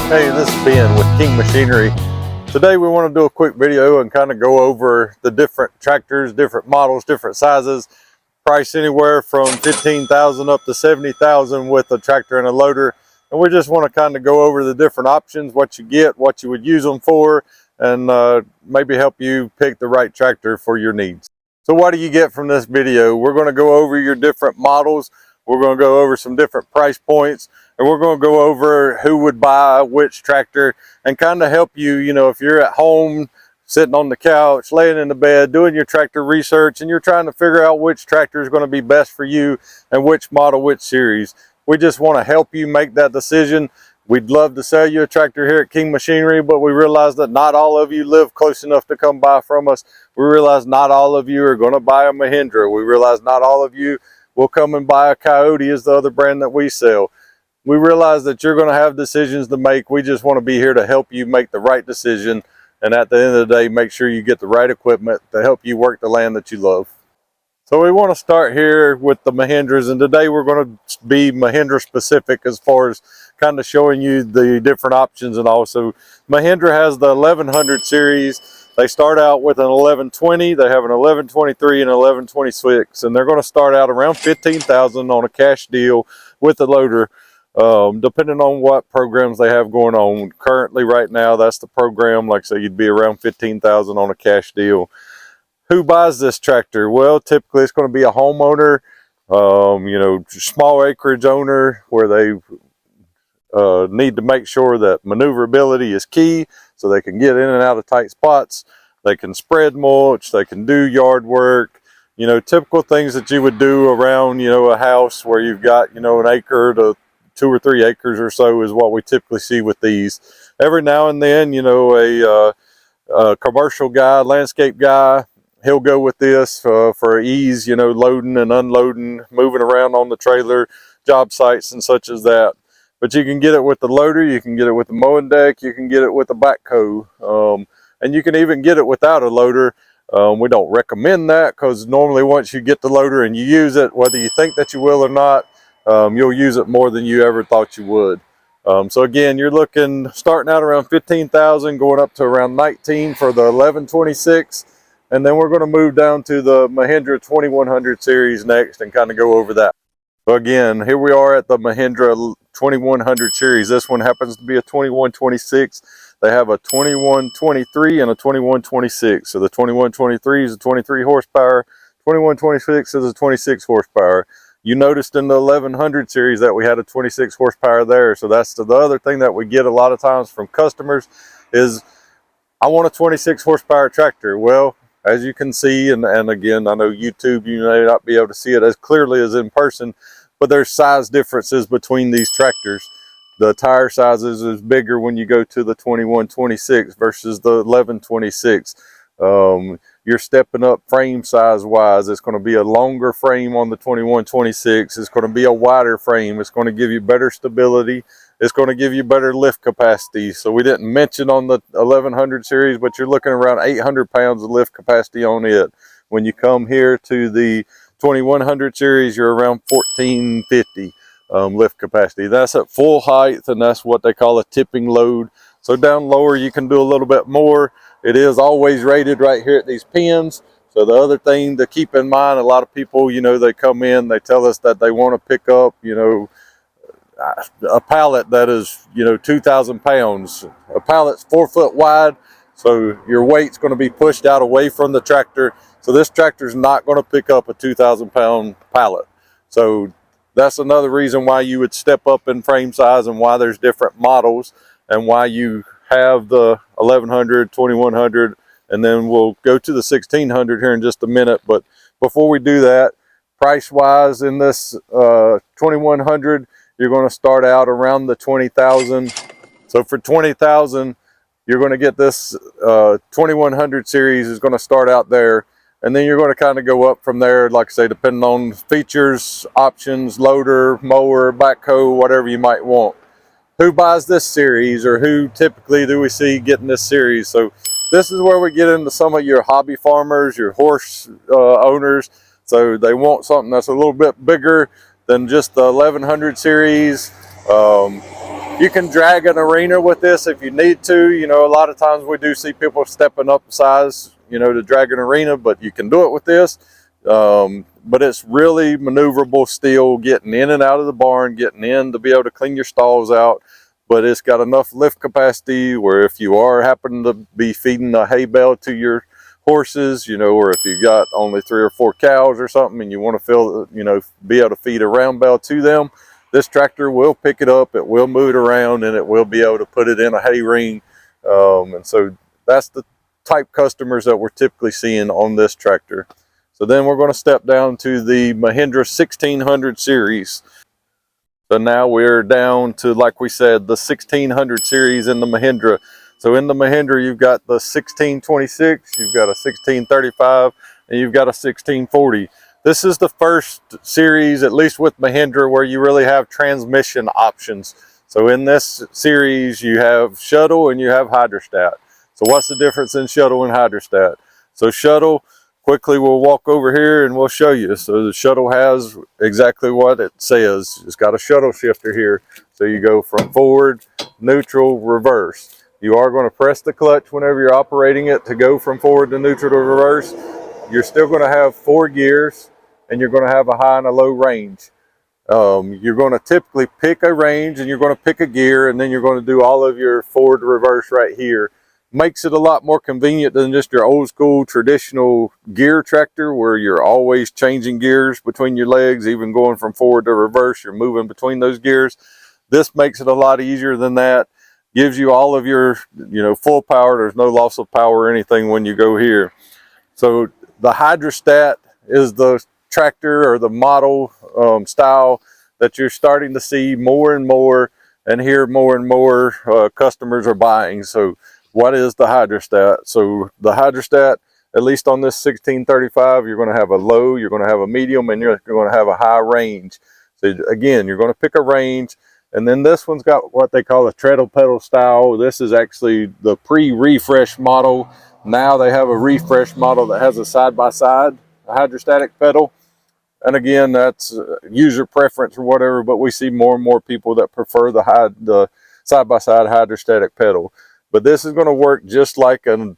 Hey, this is Ben with King Machinery. Today we want to do a quick video and kind of go over the different tractors, different models, different sizes, price anywhere from $15,000 up to $70,000 with a tractor and a loader. And we just want to kind of go over the different options, what you get, what you would use them for, and maybe help you pick the right tractor for your needs. So what do you get from this video? We're going to go over your different models. We're going to go over some different price points, and we're going to go over who would buy which tractor and kind of help you, if you're at home, sitting on the couch, laying in the bed, doing your tractor research, and you're trying to figure out which tractor is going to be best for you and which model, which series. We just want to help you make that decision. We'd love to sell you a tractor here at King Machinery, but we realize that not all of you live close enough to come buy from us. We realize not all of you are going to buy a Mahendra. We realize not all of you will come and buy a Coyote, is the other brand that we sell. We realize that you're going to have decisions to make. We just want to be here to help you make the right decision, and at the end of the day, make sure you get the right equipment to help you work the land that you love. So we want to start here with the Mahendras, and today we're going to be Mahendra specific as far as kind of showing you the different options. And also Mahendra has the 1100 series. They start out with an 1120, they have an 1123 and 1126, and they're going to start out around $15,000 on a cash deal with the loader, depending on what programs they have going on. Currently, right now, that's the program. Like I say, you'd be around $15,000 on a cash deal. Who buys this tractor? Well, typically it's going to be a homeowner, small acreage owner, where they need to make sure that maneuverability is key, so they can get in and out of tight spots. They can spread mulch, they can do yard work, typical things that you would do around, a house where you've got, an acre to 2 or 3 acres or so is what we typically see with these. Every now and then, a commercial guy, landscape guy, he'll go with this for ease, loading and unloading, moving around on the trailer, job sites and such as that. But you can get it with the loader, you can get it with the mowing deck, you can get it with the backhoe, and you can even get it without a loader. We don't recommend that, because normally once you get the loader and you use it, whether you think that you will or not, you'll use it more than you ever thought you would. So again, you're looking starting out around $15,000, going up to around $19,000 for the 1126, and then we're going to move down to the Mahendra 2100 series next and kind of go over that. So again, here we are at the Mahendra 2100 series. This one happens to be a 2126. They have a 2123 and a 2126. So the 2123 is a 23 horsepower, 2126 is a 26 horsepower. You noticed in the 1100 series that we had a 26 horsepower there. So that's the other thing that we get a lot of times from customers is, I want a 26 horsepower tractor. Well, as you can see, and again, I know YouTube, you may not be able to see it as clearly as in person, but there's size differences between these tractors. The tire sizes is bigger when you go to the 2126 versus the 1126. You're stepping up frame size wise. It's going to be a longer frame on the 2126. It's going to be a wider frame. It's going to give you better stability. It's going to give you better lift capacity. So we didn't mention on the 1100 series, but you're looking around 800 pounds of lift capacity on it. When you come here to the 2100 series, you're around 1450 lift capacity. That's at full height, and that's what they call a tipping load. So down lower, you can do a little bit more. It is always rated right here at these pins. So the other thing to keep in mind, a lot of people, they come in, they tell us that they want to pick up, a pallet that is 2,000 pounds. A pallet's 4 foot wide, so your weight's going to be pushed out away from the tractor. So this tractor is not going to pick up a 2,000 pound pallet. So that's another reason why you would step up in frame size, and why there's different models, and why you have the 1100, 2100, and then we'll go to the 1600 here in just a minute. But before we do that, price wise in this 2100, you're going to start out around the 20,000. So for 20,000, you're going to get this 2100 series is going to start out there, and then you're going to kind of go up from there, like I say, depending on features, options, loader, mower, backhoe, whatever you might want. Who buys this series, or who typically do we see getting this series? So this is where we get into some of your hobby farmers, your horse owners. So they want something that's a little bit bigger than just the 1100 series. You can drag an arena with this if you need to. You know, a lot of times we do see people stepping up in size, you know, to drag an arena, but you can do it with this. But it's really maneuverable still, getting in and out of the barn, getting in to be able to clean your stalls out. But it's got enough lift capacity where if you are happening to be feeding a hay bale to your horses, you know, or if you got only 3 or 4 cows or something and you want to fill, you know, be able to feed a round bale to them, this tractor will pick it up, it will move it around, and it will be able to put it in a hay ring. And so that's the type customers that we're typically seeing on this tractor. So then we're going to step down to the Mahendra 1600 series. So now we're down to, like we said, the 1600 series in the Mahendra. So in the Mahendra, you've got the 1626, you've got a 1635, and you've got a 1640. This is the first series, at least with Mahendra, where you really have transmission options. So in this series, you have shuttle and you have hydrostat. So what's the difference in shuttle and hydrostat? So shuttle, quickly we'll walk over here and we'll show you. So the shuttle has exactly what it says. It's got a shuttle shifter here. So you go from forward, neutral, reverse. You are going to press the clutch whenever you're operating it to go from forward to neutral to reverse. You're still going to have 4 gears and you're going to have a high and a low range. You're going to typically pick a range and you're going to pick a gear, and then you're going to do all of your forward to reverse right here. Makes it a lot more convenient than just your old school traditional gear tractor where you're always changing gears between your legs, even going from forward to reverse, you're moving between those gears. This makes it a lot easier than that. Gives you all of your, you know, full power. There's no loss of power or anything when you go here. So the hydrostat is the tractor or the model style that you're starting to see more and more and hear more and more customers are buying. So what is the hydrostat? So the hydrostat, at least on this 1635, you're going to have a low, you're going to have a medium, and you're going to have a high range. So again, you're going to pick a range. And then this one's got what they call a treadle pedal style. This is actually the pre-refresh model. Now they have a refresh model that has a side-by-side hydrostatic pedal. And again, that's user preference or whatever, but we see more and more people that prefer the side-by-side hydrostatic pedal. But this is going to work just like a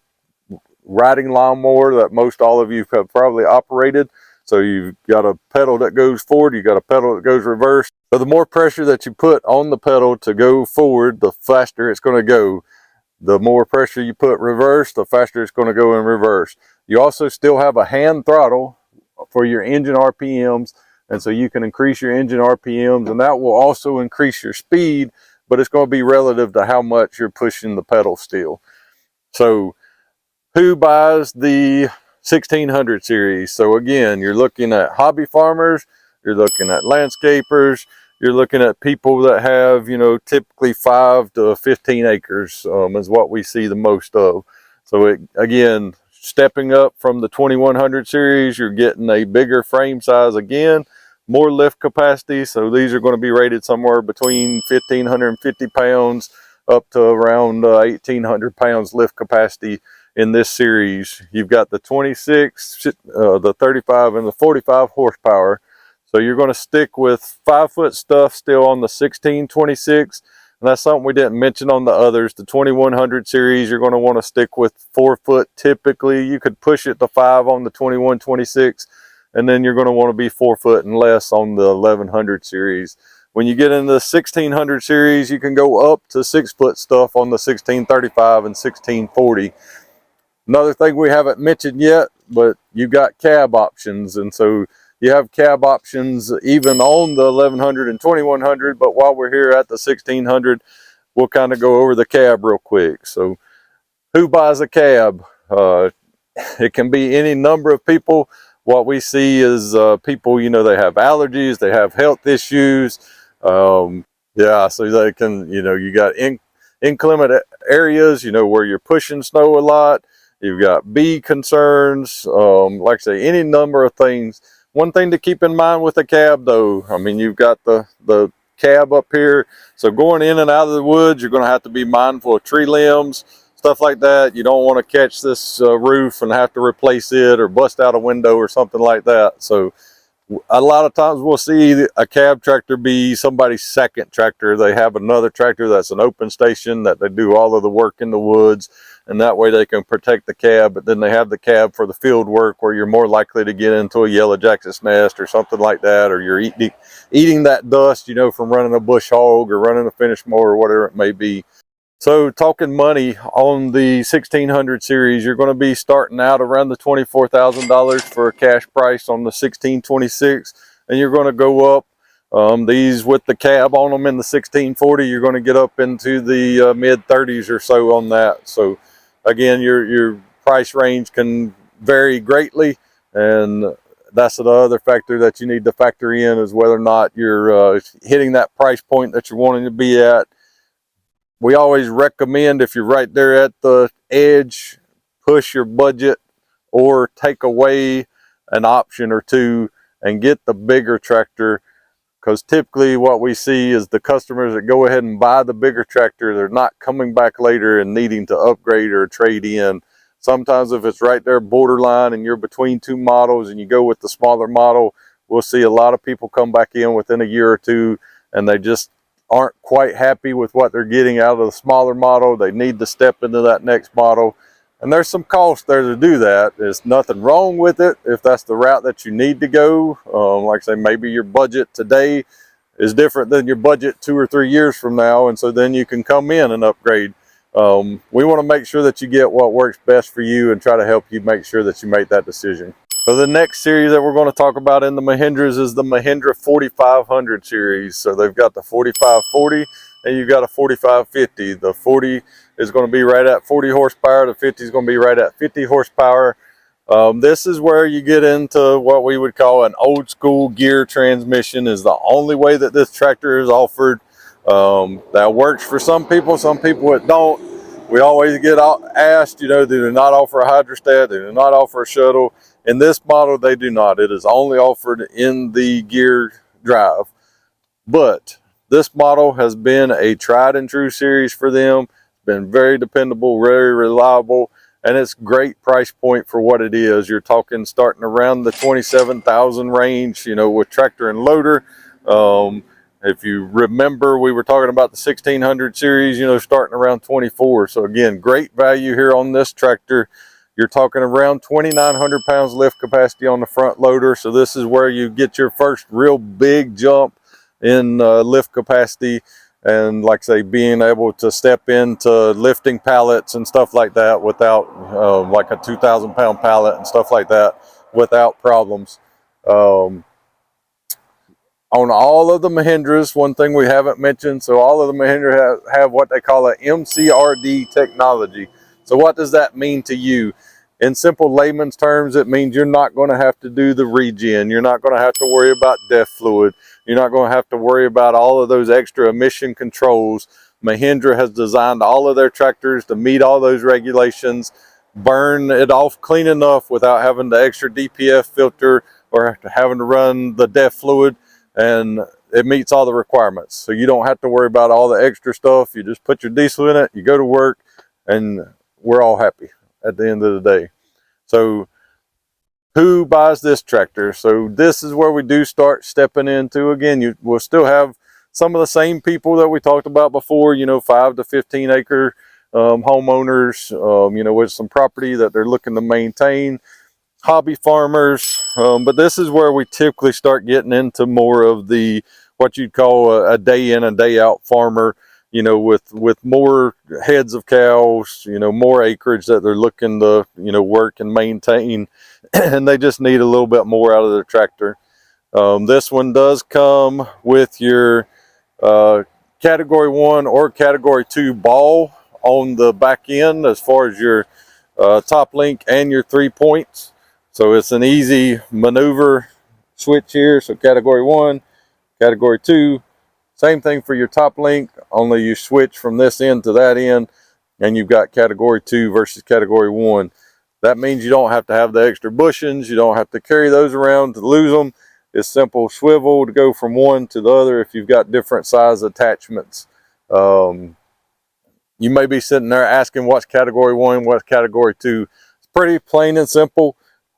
riding lawnmower that most all of you have probably operated. So you've got a pedal that goes forward, you've got a pedal that goes reverse. So the more pressure that you put on the pedal to go forward, the faster it's going to go. The more pressure you put reverse, the faster it's going to go in reverse. You also still have a hand throttle for your engine RPMs, and so you can increase your engine RPMs, and that will also increase your speed, but it's going to be relative to how much you're pushing the pedal still. So who buys the 1600 series? So again, you're looking at hobby farmers, you're looking at landscapers, you're looking at people that have, you know, typically 5 to 15 acres is what we see the most of. So again, stepping up from the 2100 series, you're getting a bigger frame size again, more lift capacity. So these are going to be rated somewhere between 1,550 pounds up to around 1,800 pounds lift capacity in this series. You've got the 26, the 35, and the 45 horsepower. So you're going to stick with 5-foot stuff still on the 1626. And that's something we didn't mention on the others. The 2100 series, you're going to want to stick with 4-foot typically. You could push it to 5 on the 2126. And then you're going to want to be 4-foot and less on the 1100 series. When you get into the 1600 series, you can go up to 6-foot stuff on the 1635 and 1640. Another thing we haven't mentioned yet, but you've got cab options. And so you have cab options even on the 1100 and 2100, but while we're here at the 1600, we'll kind of go over the cab real quick. So who buys a cab? It can be any number of people. What we see is people, you know, they have allergies, they have health issues. Yeah, so they can, you know, you got inclement areas, you know, where you're pushing snow a lot. You've got bee concerns, like I say, any number of things. One thing to keep in mind with a cab though, I mean, you've got the cab up here. So going in and out of the woods, you're going to have to be mindful of tree limbs, stuff like that. You don't want to catch this roof and have to replace it or bust out a window or something like that. So A lot of times we'll see a cab tractor be somebody's second tractor. They have another tractor that's an open station that they do all of the work in the woods, and that way they can protect the cab. But then they have the cab for the field work, where you're more likely to get into a yellow jacket's nest or something like that, or you're eating that dust, you know, from running a bush hog or running a finish mower or whatever it may be. So talking money on the 1600 series, you're going to be starting out around the $24,000 for a cash price on the 1626, and you're going to go up. These with the cab on them in the 1640, you're going to get up into the mid 30s or so on that. So again, your price range can vary greatly, and that's the other factor that you need to factor in, is whether or not you're hitting that price point that you're wanting to be at. We always recommend, if you're right there at the edge, push your budget or take away an option or two and get the bigger tractor, because typically what we see is the customers that go ahead and buy the bigger tractor, they're not coming back later and needing to upgrade or trade in. Sometimes if it's right there borderline and you're between two models and you go with the smaller model, we'll see a lot of people come back in within a year or two, and they just aren't quite happy with what they're getting out of the smaller model. They need to step into that next model, and there's some cost there to do that. There's nothing wrong with it if that's the route that you need to go. Like I say, maybe your budget today is different than your budget 2 or 3 years from now, and so then you can come in and upgrade. We want to make sure that you get what works best for you and try to help you make sure that you make that decision. So the next series that we're going to talk about in the Mahindras is the Mahendra 4500 series. So they've got the 4540 and you've got a 4550. The 40 is going to be right at 40 horsepower. The 50 is going to be right at 50 horsepower. This is where you get into what we would call an old school gear transmission. Is the only way that this tractor is offered. That works for some people it don't. We always get asked, you know, do they not offer a hydrostat? Do they not offer a shuttle? In this model, they do not. It is only offered in the gear drive. But this model has been a tried and true series for them. It's been very dependable, very reliable, and it's great price point for what it is. You're talking starting around the 27,000 range, you know, with tractor and loader. If you remember, we were talking about the 1600 series, you know, starting around 24. So again, great value here on this tractor. You're talking around 2,900 pounds lift capacity on the front loader. So this is where you get your first real big jump in lift capacity. And like I say, being able to step into lifting pallets and stuff like that without like a 2,000 pound pallet and stuff like that without problems. On all of the Mahindras, one thing we haven't mentioned, so all of the Mahindra have what they call a MCRD technology. So what does that mean to you? In simple layman's terms, it means you're not going to have to do the regen. You're not going to have to worry about DEF fluid. You're not going to have to worry about all of those extra emission controls. Mahendra has designed all of their tractors to meet all those regulations, burn it off clean enough without having the extra DPF filter or having to run the DEF fluid. And it meets all the requirements. So you don't have to worry about all the extra stuff. You just put your diesel in it, you go to work, and we're all happy at the end of the day. So who buys this tractor? So this is where we do start stepping into, again, we'll still have some of the same people that we talked about before, you know, 5 to 15 acre homeowners, you know, with some property that they're looking to maintain. Hobby farmers, but this is where we typically start getting into more of the what you'd call a day in and day out farmer, you know, with more heads of cows, you know, more acreage that they're looking to, you know, work and maintain, and they just need a little bit more out of their tractor. This one does come with your category 1 or category 2 ball on the back end as far as your top link and your 3 points. So it's an easy maneuver switch here. So category 1, category 2, same thing for your top link, only you switch from this end to that end, and you've got category 2 versus category 1. That means you don't have to have the extra bushings. You don't have to carry those around to lose them. It's simple swivel to go from one to the other if you've got different size attachments. You may be sitting there asking what's category 1, what's category 2. It's pretty plain and simple.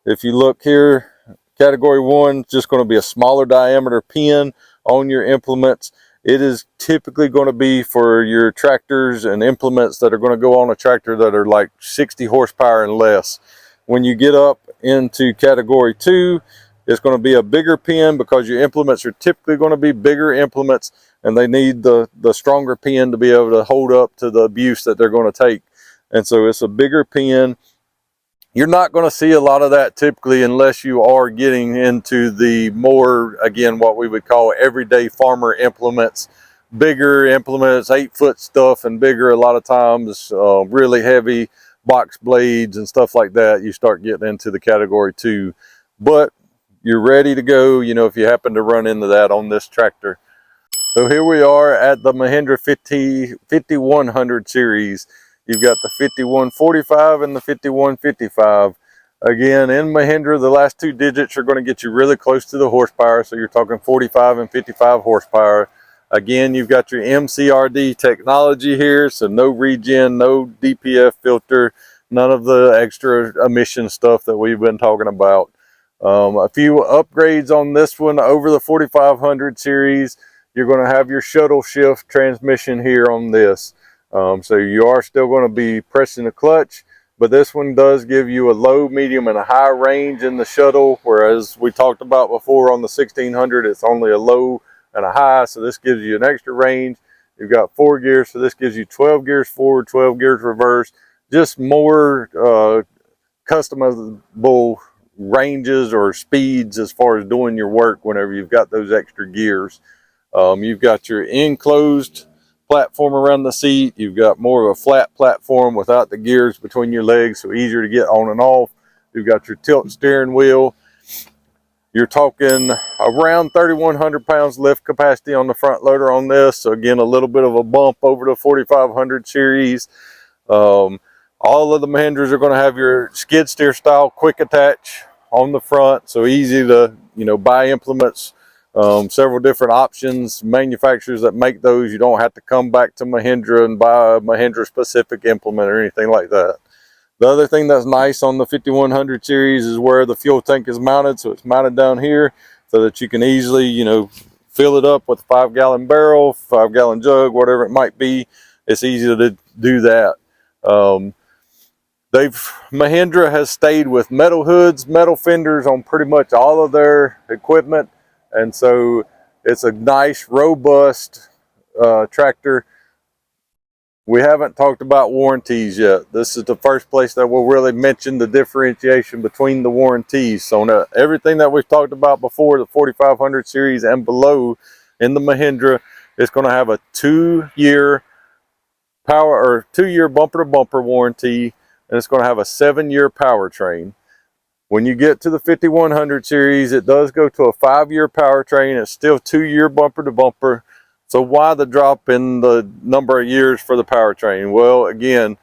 If you look here, Category 1 is just going to be a smaller diameter pin on your implements. It is typically going to be for your tractors and implements that are going to go on a tractor that are like 60 horsepower and less. When you get up into Category 2, it's going to be a bigger pin because your implements are typically going to be bigger implements, and they need the stronger pin to be able to hold up to the abuse that they're going to take. And so it's a bigger pin. You're not going to see a lot of that typically unless you are getting into the more, again, what we would call everyday farmer implements, bigger implements, 8-foot stuff and bigger a lot of times, really heavy box blades and stuff like that. You start getting into the Category 2, but you're ready to go, you know, if you happen to run into that on this tractor. So here we are at the Mahendra 5100 series. You've got the 5145 and the 5155. Again, in Mahendra, the last 2 digits are going to get you really close to the horsepower. So you're talking 45 and 55 horsepower. Again, you've got your MCRD technology here. So no regen, no DPF filter, none of the extra emission stuff that we've been talking about. A few upgrades on this one over the 4500 series. You're going to have your shuttle shift transmission here on this. So you are still going to be pressing the clutch, but this one does give you a low, medium, and a high range in the shuttle, whereas we talked about before on the 1600, it's only a low and a high, so this gives you an extra range. You've got 4 gears, so this gives you 12 gears forward, 12 gears reverse, just more customizable ranges or speeds as far as doing your work whenever you've got those extra gears. You've got your enclosed platform around the seat. You've got more of a flat platform without the gears between your legs, so easier to get on and off. You've got your tilt steering wheel. You're talking around 3,100 pounds lift capacity on the front loader on this. So again, a little bit of a bump over the 4500 series. All of the Mahindras are going to have your skid steer style quick attach on the front, so easy to, you know, buy implements. Several different options, manufacturers that make those. You don't have to come back to Mahendra and buy a Mahendra specific implement or anything like that. The other thing that's nice on the 5100 series is where the fuel tank is mounted. So it's mounted down here so that you can easily, you know, fill it up with a 5-gallon barrel, 5-gallon jug, whatever it might be. It's easy to do that. Mahendra has stayed with metal hoods, metal fenders on pretty much all of their equipment. And so it's a nice, robust tractor. We haven't talked about warranties yet. This is the first place that we'll really mention the differentiation between the warranties. So now, everything that we've talked about before, the 4500 series and below in the Mahendra, is going to have a 2-year power or 2-year bumper-to-bumper warranty, and it's going to have a 7-year powertrain. When you get to the 5100 series, it does go to a 5-year powertrain. It's still 2-year bumper to bumper. So why the drop in the number of years for the powertrain? Well, again,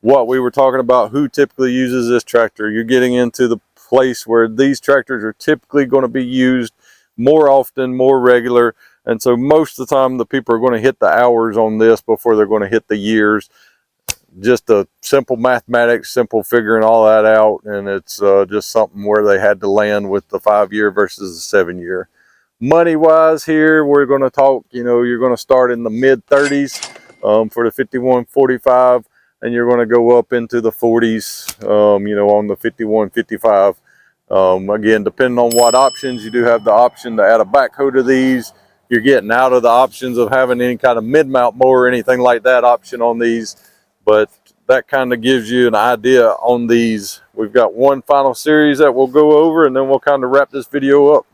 what we were talking about, who typically uses this tractor, you're getting into the place where these tractors are typically going to be used more often, more regular. And so most of the time, the people are going to hit the hours on this before they're going to hit the years. Just a simple mathematics, simple figuring all that out, and it's just something where they had to land with the 5-year versus the 7-year. Money wise here, we're going to talk, you know, you're going to start in the mid 30s for the 5145, and you're going to go up into the 40s, you know, on the 5155. Again, depending on what options, you do have the option to add a backhoe to these. You're getting out of the options of having any kind of mid-mount mower or anything like that option on these. But that kind of gives you an idea on these. We've got one final series that we'll go over, and then we'll kind of wrap this video up.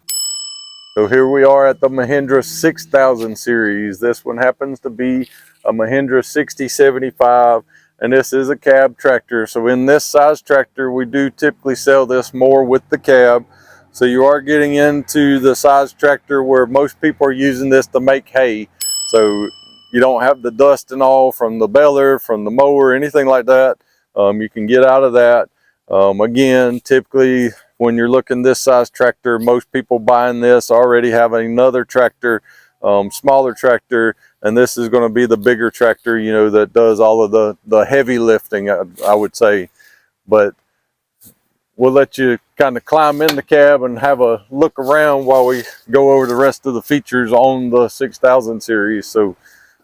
So here we are at the Mahendra 6000 series. This one happens to be a Mahendra 6075, and this is a cab tractor. So in this size tractor, we do typically sell this more with the cab. So you are getting into the size tractor where most people are using this to make hay. So you don't have the dust and all from the baler, from the mower, anything like that. You can get out of that. Again, typically when you're looking this size tractor, most people buying this already have another tractor, smaller tractor, and this is going to be the bigger tractor, you know, that does all of the heavy lifting, I would say. But we'll let you kind of climb in the cab and have a look around while we go over the rest of the features on the 6000 series. So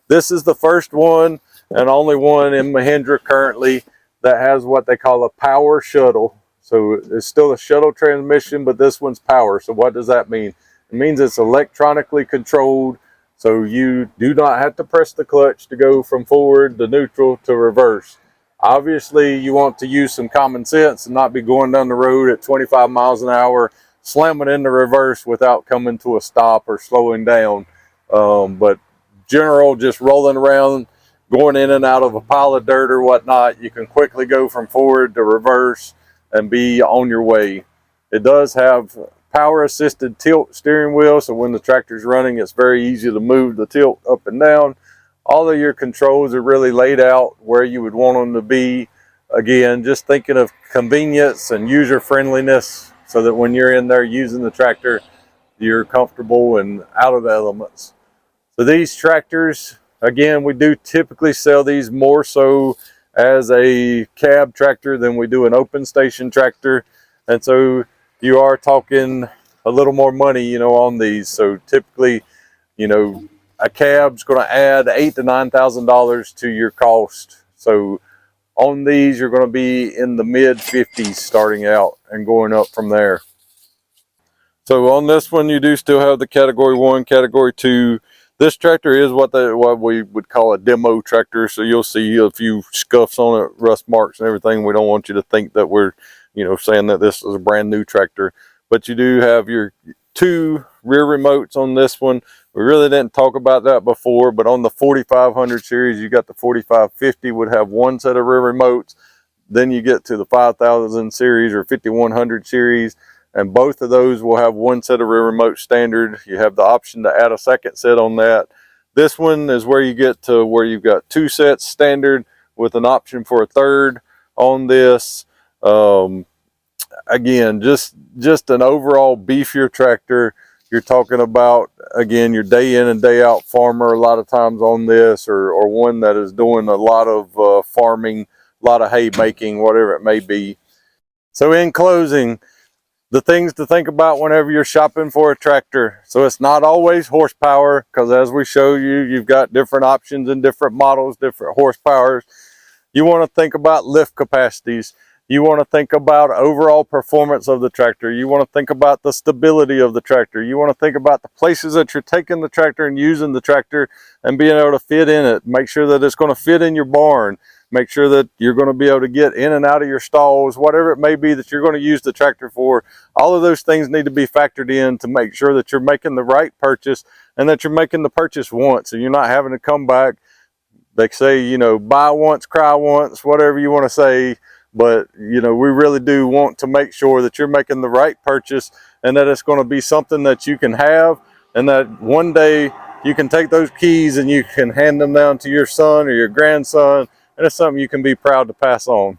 this is the first one and only one in Mahendra currently that has what they call a power shuttle. So it's still a shuttle transmission, but this one's power. So what does that mean? It means it's electronically controlled, so you do not have to press the clutch to go from forward to neutral to reverse. Obviously, you want to use some common sense and not be going down the road at 25 miles an hour, slamming into reverse without coming to a stop or slowing down. But general, just rolling around, going in and out of a pile of dirt or whatnot, you can quickly go from forward to reverse and be on your way. It does have power assisted tilt steering wheel, so when the tractor's running, it's very easy to move the tilt up and down. All of your controls are really laid out where you would want them to be. Again, just thinking of convenience and user friendliness, so that when you're in there using the tractor, you're comfortable and out of the elements. So these tractors, again, we do typically sell these more so as a cab tractor than we do an open station tractor. And so you are talking a little more money, you know, on these. So typically, you know, a cab's going to add $8,000 to $9,000 to your cost. So on these, you're going to be in the mid 50s starting out and going up from there. So on this one, you do still have the category 1, category 2. This tractor is what we would call a demo tractor. So you'll see a few scuffs on it, rust marks and everything. We don't want you to think that we're, you know, saying that this is a brand new tractor. But you do have your 2 rear remotes on this one. We really didn't talk about that before, but on the 4500 series, you got the 4550 would have 1 set of rear remotes. Then you get to the 5000 series or 5100 series, and both of those will have 1 set of rear remote standard. You have the option to add a second set on that. This one is where you get to where you've got 2 sets standard with an option for a third on this. Again, just an overall beefier tractor. You're talking about, again, your day in and day out farmer a lot of times on this, or one that is doing a lot of farming, a lot of hay making, whatever it may be. So in closing, the things to think about whenever you're shopping for a tractor. So it's not always horsepower, because as we show you, you've got different options and different models, different horsepowers. You want to think about lift capacities. You want to think about overall performance of the tractor. You want to think about the stability of the tractor. You want to think about the places that you're taking the tractor and using the tractor and being able to fit in it. Make sure that it's going to fit in your barn. Make sure that you're going to be able to get in and out of your stalls, whatever it may be that you're going to use the tractor for. All of those things need to be factored in to make sure that you're making the right purchase and that you're making the purchase once, and you're not having to come back. They say, you know, buy once, cry once, whatever you want to say. But, you know, we really do want to make sure that you're making the right purchase and that it's going to be something that you can have, and that one day you can take those keys and you can hand them down to your son or your grandson, and it's something you can be proud to pass on.